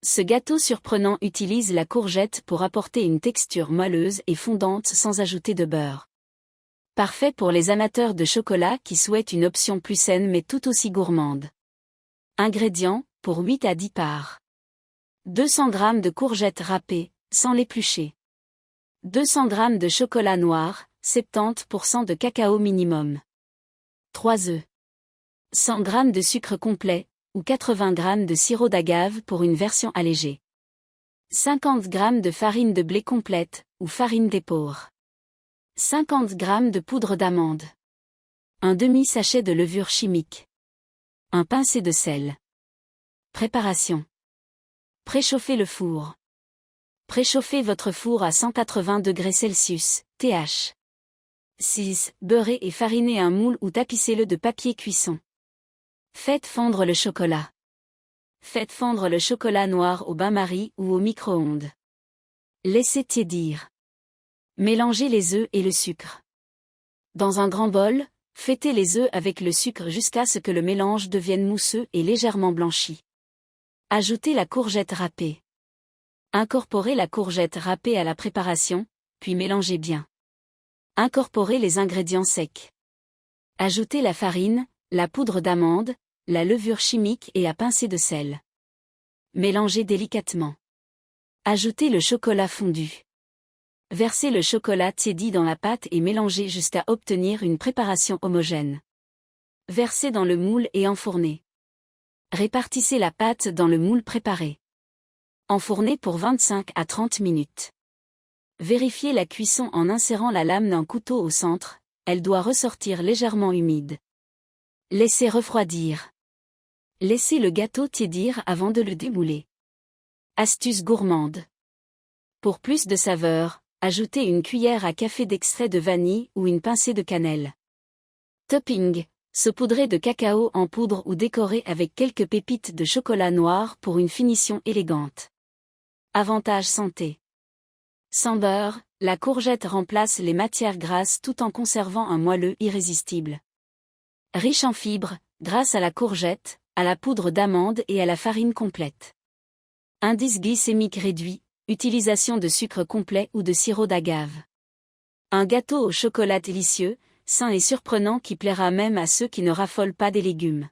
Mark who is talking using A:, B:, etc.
A: Ce gâteau surprenant utilise la courgette pour apporter une texture moelleuse et fondante sans ajouter de beurre. Parfait pour les amateurs de chocolat qui souhaitent une option plus saine mais tout aussi gourmande. Ingrédients, pour 8 à 10 parts. 200 g de courgettes râpées, sans l'éplucher. 200 g de chocolat noir, 70% de cacao minimum. 3 œufs. 100 g de sucre complet, ou 80 g de sirop d'agave pour une version allégée. 50 g de farine de blé complète, ou farine d'épeaure. 50 g de poudre d'amande. Un demi-sachet de levure chimique. Un pincé de sel. Préparation. Préchauffez le four. Préchauffez votre four à 180 degrés Celsius, TH. 6. Beurrez et farinez un moule ou tapissez-le de papier cuisson. Faites fondre le chocolat. Faites fondre le chocolat noir au bain-marie ou au micro-ondes. Laissez tiédir. Mélangez les œufs et le sucre. Dans un grand bol, fêtez les œufs avec le sucre jusqu'à ce que le mélange devienne mousseux et légèrement blanchi. Ajoutez la courgette râpée. Incorporez la courgette râpée à la préparation, puis mélangez bien. Incorporez les ingrédients secs. Ajoutez la farine, la poudre d'amande, la levure chimique et la pincée de sel. Mélangez délicatement. Ajoutez le chocolat fondu. Versez le chocolat tiédi dans la pâte et mélangez jusqu'à obtenir une préparation homogène. Versez dans le moule et enfournez. Répartissez la pâte dans le moule préparé. Enfournez pour 25 à 30 minutes. Vérifiez la cuisson en insérant la lame d'un couteau au centre, elle doit ressortir légèrement humide. Laissez refroidir. Laissez le gâteau tiédir avant de le démouler. Astuce gourmande. Pour plus de saveur, ajoutez une cuillère à café d'extrait de vanille ou une pincée de cannelle. Topping. Saupoudrez de cacao en poudre ou décorez avec quelques pépites de chocolat noir pour une finition élégante. Avantage santé. Sans beurre, la courgette remplace les matières grasses tout en conservant un moelleux irrésistible. Riche en fibres, grâce à la courgette, à la poudre d'amande et à la farine complète. Indice glycémique réduit, utilisation de sucre complet ou de sirop d'agave. Un gâteau au chocolat délicieux, sain et surprenant qui plaira même à ceux qui ne raffolent pas des légumes.